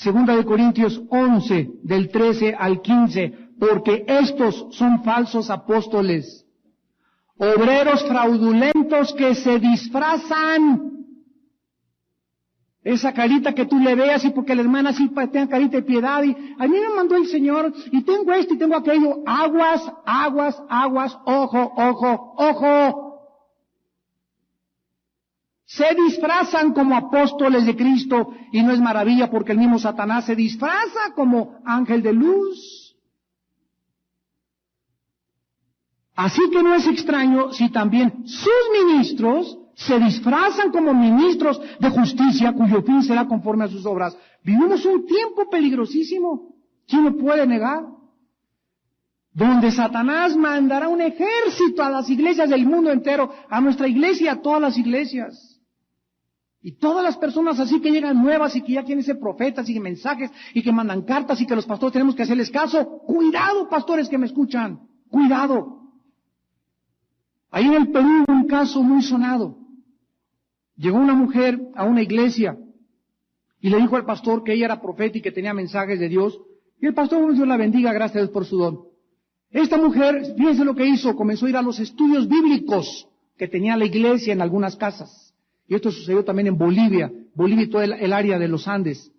2 Corintios 11, del 13 al 15, porque estos son falsos apóstoles, obreros fraudulentos que se disfrazan. Esa carita que tú le veas y porque la hermana sí tenga carita de piedad y a mí me mandó el Señor y tengo esto y tengo aquello. Aguas, aguas, aguas, ojo, ojo, ojo. Se disfrazan como apóstoles de Cristo y no es maravilla porque el mismo Satanás se disfraza como ángel de luz. Así que no es extraño si también sus ministros se disfrazan como ministros de justicia cuyo fin será conforme a sus obras. Vivimos un tiempo peligrosísimo. ¿Quién lo puede negar? Donde Satanás mandará un ejército a las iglesias del mundo entero, a nuestra iglesia y a todas las iglesias. Y todas las personas así que llegan nuevas y que ya quieren ser profetas y que mensajes y que mandan cartas y que los pastores tenemos que hacerles caso. Cuidado, pastores que me escuchan. Cuidado. Ahí en el Perú hubo un caso muy sonado. Llegó una mujer a una iglesia y le dijo al pastor que ella era profeta y que tenía mensajes de Dios. Y el pastor, Dios la bendiga, gracias a Dios por su don. Esta mujer, fíjense lo que hizo, comenzó a ir a los estudios bíblicos que tenía la iglesia en algunas casas. Y esto sucedió también en Bolivia y todo el área de los Andes.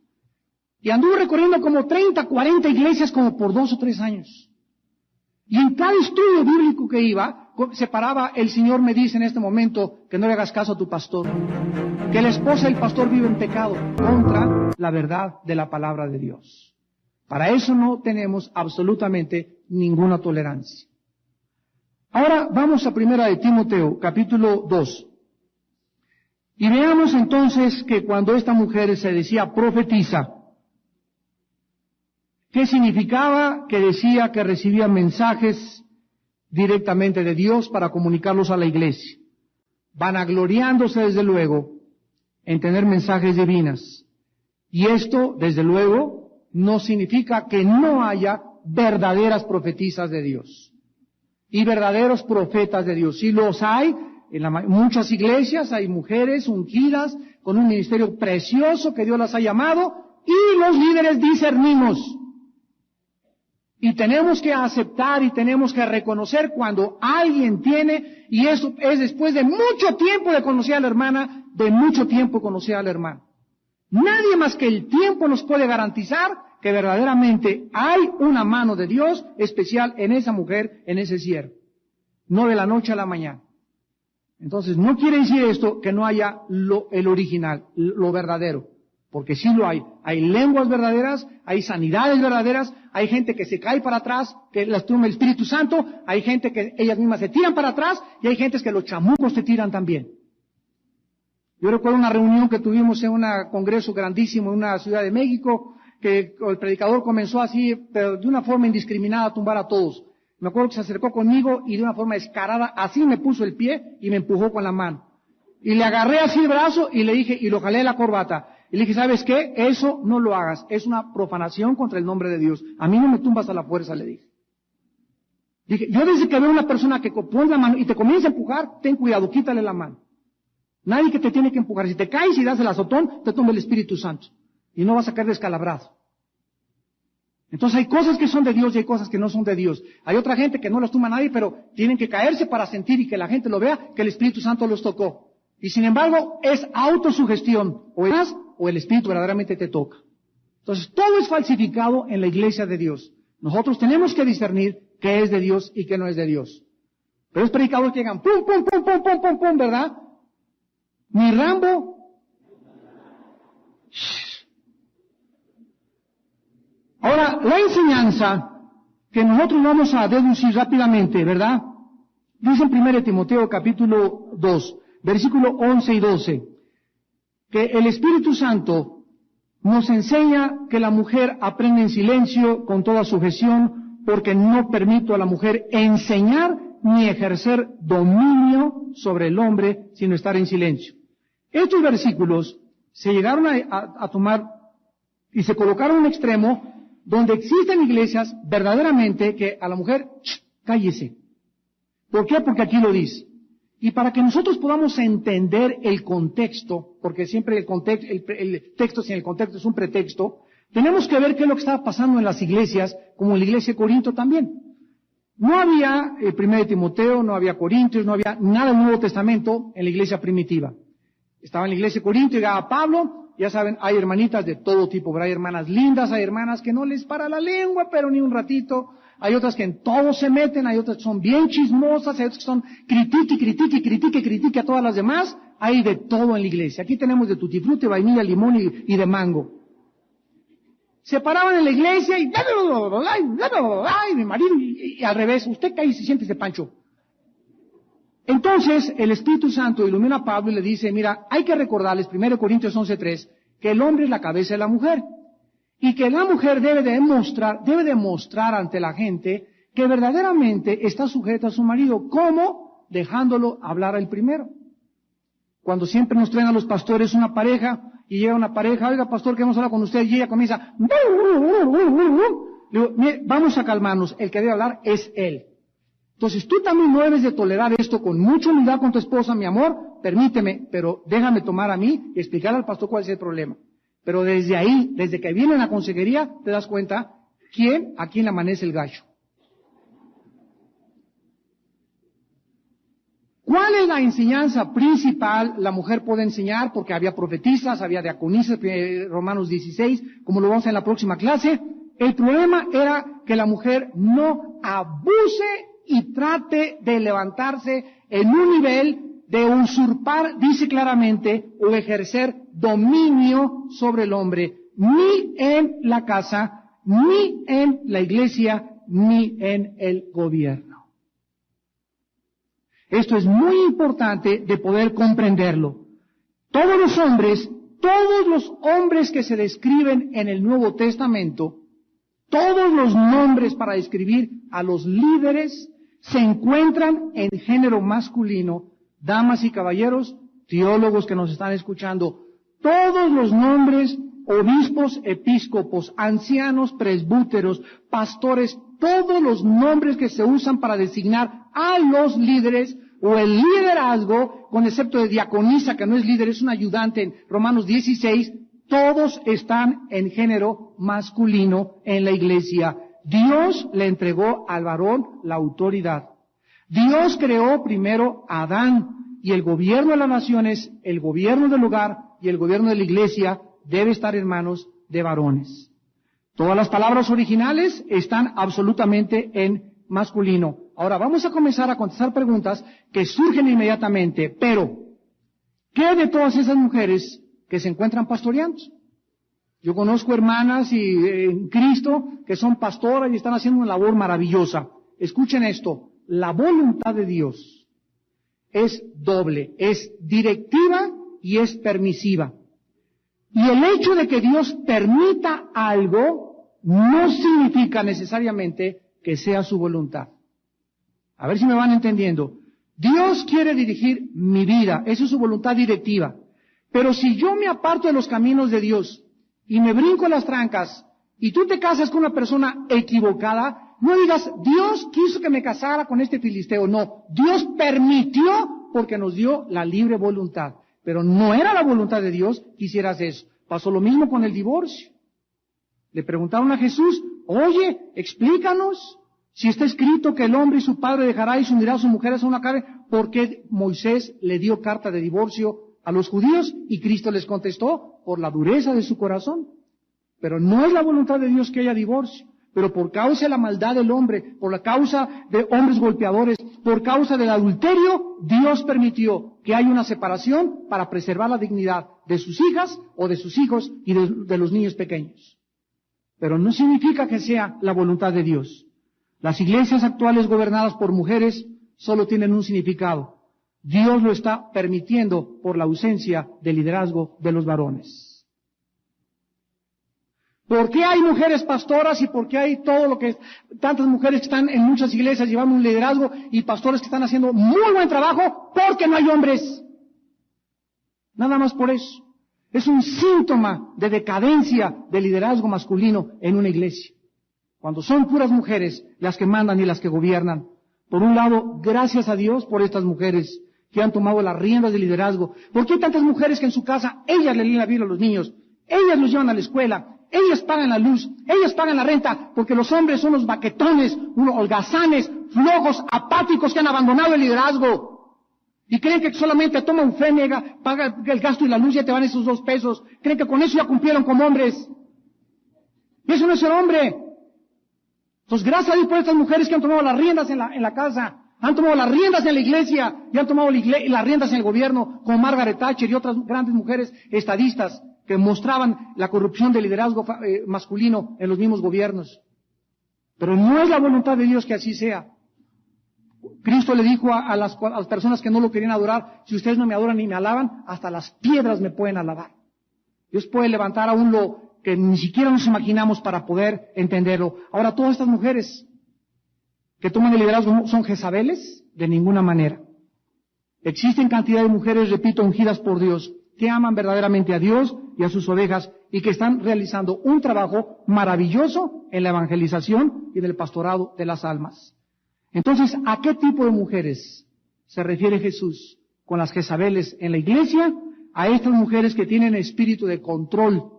Y anduvo recorriendo como 30, 40 iglesias como por 2 o 3 años. Y en cada estudio bíblico que iba, se paraba, el Señor me dice en este momento que no le hagas caso a tu pastor. Que la esposa del pastor vive en pecado contra la verdad de la palabra de Dios. Para eso no tenemos absolutamente ninguna tolerancia. Ahora vamos a 1 de Timoteo, capítulo 2. Y veamos entonces que cuando esta mujer se decía profetiza, ¿qué significaba? Que decía que recibía mensajes directamente de Dios para comunicarlos a la iglesia, vanagloriándose desde luego en tener mensajes divinas. Y esto, desde luego, no significa que no haya verdaderas profetizas de Dios y verdaderos profetas de Dios. Sí los hay, en muchas iglesias hay mujeres ungidas con un ministerio precioso que Dios las ha llamado y los líderes discernimos. Y tenemos que aceptar y tenemos que reconocer cuando alguien tiene, y eso es después de mucho tiempo de conocer a la hermana, de mucho tiempo conocer al hermano. Nadie más que el tiempo nos puede garantizar que verdaderamente hay una mano de Dios especial en esa mujer, en ese siervo. No de la noche a la mañana. Entonces, no quiere decir esto que no haya el original, lo verdadero. Porque sí lo hay. Hay lenguas verdaderas, hay sanidades verdaderas, hay gente que se cae para atrás, que las toma el Espíritu Santo, hay gente que ellas mismas se tiran para atrás, y hay gente que los chamucos se tiran también. Yo recuerdo una reunión que tuvimos en un congreso grandísimo en una ciudad de México, que el predicador comenzó así, pero de una forma indiscriminada a tumbar a todos. Me acuerdo que se acercó conmigo y de una forma descarada, así me puso el pie y me empujó con la mano. Y le agarré así el brazo y le dije, y lo jalé de la corbata. Y le dije, ¿sabes qué? Eso no lo hagas. Es una profanación contra el nombre de Dios. A mí no me tumbas a la fuerza, le dije. Dije, yo desde que veo una persona que pone la mano y te comienza a empujar, ten cuidado, quítale la mano. Nadie que te tiene que empujar. Si te caes y das el azotón, te tumba el Espíritu Santo. Y no vas a caer descalabrado. Entonces hay cosas que son de Dios y hay cosas que no son de Dios. Hay otra gente que no las tumba nadie, pero tienen que caerse para sentir y que la gente lo vea, que el Espíritu Santo los tocó. Y sin embargo, es autosugestión. O el Espíritu verdaderamente te toca. Entonces, todo es falsificado en la iglesia de Dios. Nosotros tenemos que discernir qué es de Dios y qué no es de Dios. Pero es predicadores que llegan, pum, pum, pum, pum, pum, pum, pum, ¿verdad? Mi Rambo, Ahora, la enseñanza que nosotros vamos a deducir rápidamente, ¿verdad? Dice en 1 Timoteo capítulo 2, versículo 11 y 12, que el Espíritu Santo nos enseña que la mujer aprende en silencio con toda sujeción, porque no permito a la mujer enseñar ni ejercer dominio sobre el hombre, sino estar en silencio. Estos versículos se llegaron a tomar y se colocaron en un extremo donde existen iglesias verdaderamente que a la mujer, cállese. ¿Por qué? Porque aquí lo dice. Y para que nosotros podamos entender el contexto, porque siempre el texto sin el contexto es un pretexto, tenemos que ver qué es lo que estaba pasando en las iglesias, como en la iglesia de Corinto también. No había 1 Timoteo, no había Corintios, no había nada del Nuevo Testamento en la iglesia primitiva. Estaba en la iglesia de Corinto, llegaba Pablo, ya saben, hay hermanitas de todo tipo, pero hay hermanas lindas, hay hermanas que no les para la lengua, pero ni un ratito, hay otras que en todo se meten, hay otras que son bien chismosas, hay otras que son critique a todas las demás, hay de todo en la iglesia. Aquí tenemos de tutti frutti, vainilla, limón y de mango. Se paraban en la iglesia y mi marido, y al revés, usted cae y se siente ese Pancho. Entonces, el Espíritu Santo ilumina a Pablo y le dice, mira, hay que recordarles, 1 Corintios 11:3, que el hombre es la cabeza de la mujer. Y que la mujer debe demostrar ante la gente que verdaderamente está sujeta a su marido. ¿Cómo? Dejándolo hablar al primero. Cuando siempre nos traen a los pastores una pareja, y llega una pareja, oiga pastor, queremos hablar con usted, y ella comienza, digo, vamos a calmarnos, el que debe hablar es él. Entonces tú también no debes de tolerar esto con mucha humildad con tu esposa, mi amor, permíteme, pero déjame tomar a mí y explicar al pastor cuál es el problema. Pero desde ahí, desde que viene la consejería, te das cuenta a quién le amanece el gallo. ¿Cuál es la enseñanza principal la mujer puede enseñar? Porque había profetisas, había diaconisas, Romanos 16, como lo vamos a ver en la próxima clase. El problema era que la mujer no abuse y trate de levantarse en un nivel de usurpar, dice claramente, o ejercer dominio sobre el hombre, ni en la casa, ni en la iglesia, ni en el gobierno. Esto es muy importante de poder comprenderlo. Todos los hombres que se describen en el Nuevo Testamento, todos los nombres para describir a los líderes se encuentran en género masculino. Damas y caballeros, teólogos que nos están escuchando, todos los nombres, obispos, episcopos, ancianos, presbúteros, pastores, todos los nombres que se usan para designar a los líderes o el liderazgo, con excepto de diaconisa, que no es líder, es un ayudante en Romanos 16, todos están en género masculino en la iglesia. Dios le entregó al varón la autoridad. Dios creó primero a Adán, y el gobierno de las naciones, el gobierno del hogar y el gobierno de la iglesia debe estar en manos de varones. Todas las palabras originales están absolutamente en masculino. Ahora vamos a comenzar a contestar preguntas que surgen inmediatamente, pero ¿qué de todas esas mujeres que se encuentran pastoreando? Yo conozco hermanas en Cristo que son pastoras y están haciendo una labor maravillosa. Escuchen esto, la voluntad de Dios es doble, es directiva y es permisiva. Y el hecho de que Dios permita algo no significa necesariamente que sea su voluntad. A ver si me van entendiendo. Dios quiere dirigir mi vida, esa es su voluntad directiva. Pero si yo me aparto de los caminos de Dios y me brinco las trancas y tú te casas con una persona equivocada, no digas, Dios quiso que me casara con este filisteo. No, Dios permitió porque nos dio la libre voluntad. Pero no era la voluntad de Dios que hicieras eso. Pasó lo mismo con el divorcio. Le preguntaron a Jesús, oye, explícanos, si está escrito que el hombre y su padre dejará y se unirá a sus mujeres a una carne, ¿por qué Moisés le dio carta de divorcio a los judíos? Y Cristo les contestó, por la dureza de su corazón. Pero no es la voluntad de Dios que haya divorcio. Pero por causa de la maldad del hombre, por la causa de hombres golpeadores, por causa del adulterio, Dios permitió que haya una separación para preservar la dignidad de sus hijas o de sus hijos y de los niños pequeños. pero no significa que sea la voluntad de Dios. Las iglesias actuales gobernadas por mujeres solo tienen un significado. Dios lo está permitiendo por la ausencia de liderazgo de los varones. ¿Por qué hay mujeres pastoras y por qué hay tantas mujeres que están en muchas iglesias llevando un liderazgo y pastores que están haciendo muy buen trabajo? Porque no hay hombres. Nada más por eso. Es un síntoma de decadencia del liderazgo masculino en una iglesia. Cuando son puras mujeres las que mandan y las que gobiernan. Por un lado, gracias a Dios por estas mujeres que han tomado las riendas del liderazgo. ¿Por qué hay tantas mujeres que en su casa ellas le leen la Biblia a los niños? Ellas los llevan a la escuela. Ellas pagan la luz, ellas pagan la renta, porque los hombres son unos baquetones, unos holgazanes, flojos, apáticos que han abandonado el liderazgo. Y creen que solamente toma un fénega, paga el gasto y la luz y ya te van esos 2 pesos. Creen que con eso ya cumplieron como hombres. Y eso no es ser hombre. Entonces, gracias a Dios por estas mujeres que han tomado las riendas en la casa, han tomado las riendas en la iglesia y han tomado las riendas en el gobierno, como Margaret Thatcher y otras grandes mujeres estadistas que mostraban la corrupción del liderazgo masculino en los mismos gobiernos. Pero no es la voluntad de Dios que así sea. Cristo le dijo a las personas que no lo querían adorar, si ustedes no me adoran ni me alaban, hasta las piedras me pueden alabar. Dios puede levantar aún lo que ni siquiera nos imaginamos para poder entenderlo. Ahora, todas estas mujeres que toman el liderazgo son Jezabeles, de ninguna manera. Existen cantidad de mujeres, repito, ungidas por Dios, que aman verdaderamente a Dios y a sus ovejas y que están realizando un trabajo maravilloso en la evangelización y en el pastorado de las almas. Entonces, ¿a qué tipo de mujeres se refiere Jesús con las Jezabeles en la iglesia? A estas mujeres que tienen espíritu de control,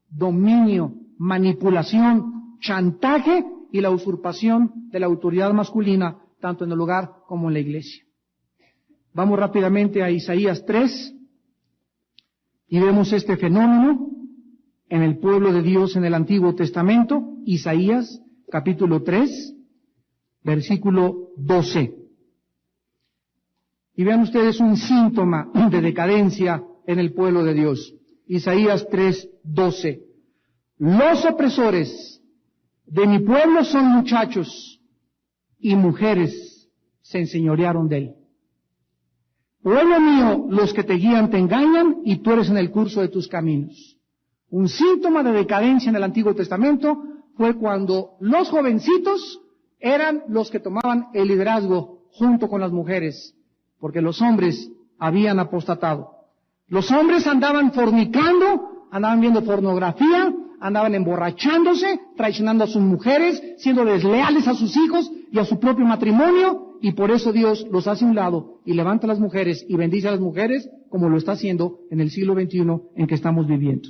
dominio, manipulación, chantaje y la usurpación de la autoridad masculina, tanto en el hogar como en la iglesia. Vamos rápidamente a Isaías 3. Y vemos este fenómeno en el pueblo de Dios en el Antiguo Testamento, Isaías capítulo 3, versículo 12. Y vean ustedes un síntoma de decadencia en el pueblo de Dios. Isaías 3, 12. Los opresores de mi pueblo son muchachos y mujeres se enseñorearon de él. Pueblo mío, los que te guían te engañan y tú eres en el curso de tus caminos. Un síntoma de decadencia en el Antiguo Testamento fue cuando los jovencitos eran los que tomaban el liderazgo junto con las mujeres, porque los hombres habían apostatado. Los hombres andaban fornicando, andaban viendo pornografía, andaban emborrachándose, traicionando a sus mujeres, siendo desleales a sus hijos y a su propio matrimonio, y por eso Dios los hace a un lado y levanta a las mujeres y bendice a las mujeres como lo está haciendo en el siglo XXI en que estamos viviendo.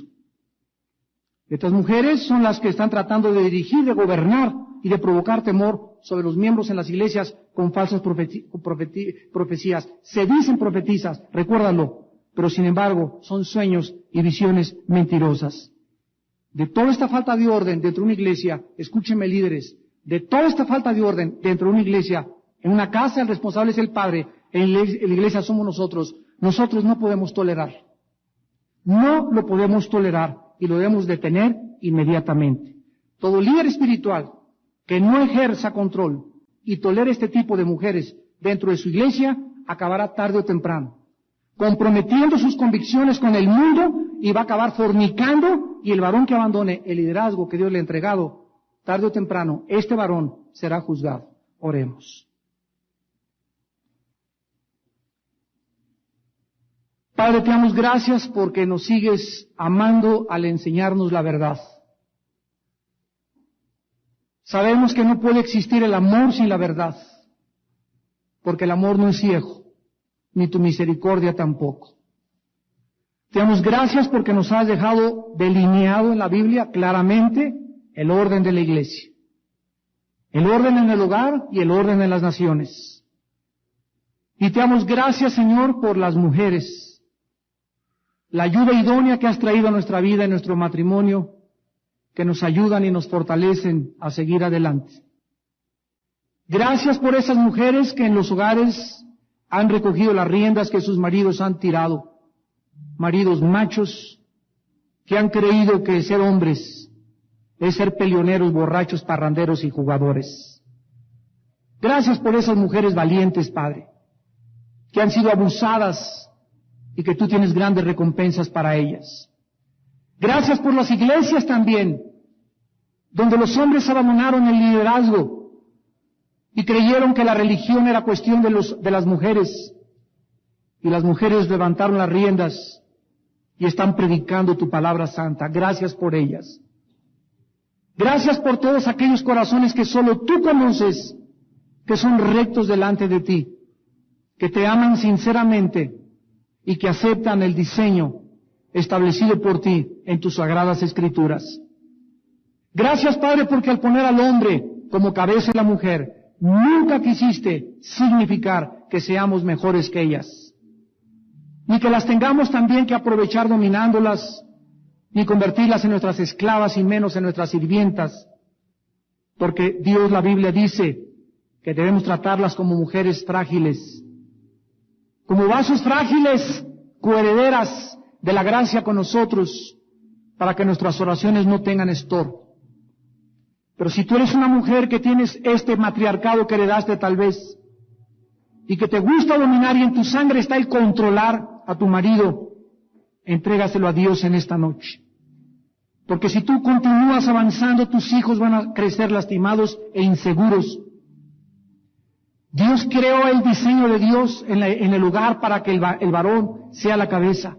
Estas mujeres son las que están tratando de dirigir, de gobernar y de provocar temor sobre los miembros en las iglesias con falsas profecías. Se dicen profetizas, recuérdalo, pero sin embargo son sueños y visiones mentirosas. De toda esta falta de orden dentro de una iglesia, escúchenme líderes, de toda esta falta de orden dentro de una iglesia, en una casa el responsable es el padre, en la iglesia somos nosotros. Nosotros no podemos tolerar. No lo podemos tolerar y lo debemos detener inmediatamente. Todo líder espiritual que no ejerza control y tolere este tipo de mujeres dentro de su iglesia, acabará tarde o temprano, comprometiendo sus convicciones con el mundo y va a acabar fornicando, y el varón que abandone el liderazgo que Dios le ha entregado, tarde o temprano, este varón será juzgado. Oremos. Padre, te damos gracias porque nos sigues amando al enseñarnos la verdad. Sabemos que no puede existir el amor sin la verdad, porque el amor no es ciego, ni tu misericordia tampoco. Te damos gracias porque nos has dejado delineado en la Biblia claramente el orden de la iglesia, el orden en el hogar y el orden en las naciones. Y te damos gracias, Señor, por las mujeres, la ayuda idónea que has traído a nuestra vida y nuestro matrimonio, que nos ayudan y nos fortalecen a seguir adelante. Gracias por esas mujeres que en los hogares han recogido las riendas que sus maridos han tirado. Maridos machos que han creído que ser hombres es ser peleoneros, borrachos, parranderos y jugadores. Gracias por esas mujeres valientes, Padre, que han sido abusadas y que tú tienes grandes recompensas para ellas. Gracias por las iglesias también, donde los hombres abandonaron el liderazgo y creyeron que la religión era cuestión de las mujeres, y las mujeres levantaron las riendas y están predicando tu palabra santa. Gracias por ellas. Gracias por todos aquellos corazones que solo tú conoces, que son rectos delante de ti, que te aman sinceramente y que aceptan el diseño establecido por ti en tus sagradas escrituras. Gracias, Padre, porque al poner al hombre como cabeza de la mujer, nunca quisiste significar que seamos mejores que ellas, ni que las tengamos también que aprovechar dominándolas, ni convertirlas en nuestras esclavas y menos en nuestras sirvientas, porque Dios, la Biblia dice que debemos tratarlas como mujeres frágiles, como vasos frágiles, coherederas de la gracia con nosotros, para que nuestras oraciones no tengan estorbo. Pero si tú eres una mujer que tienes este matriarcado que heredaste tal vez, y que te gusta dominar y en tu sangre está el controlar a tu marido, entrégaselo a Dios en esta noche. Porque si tú continúas avanzando, tus hijos van a crecer lastimados e inseguros. Dios creó el diseño de Dios en el hogar para que el varón sea la cabeza.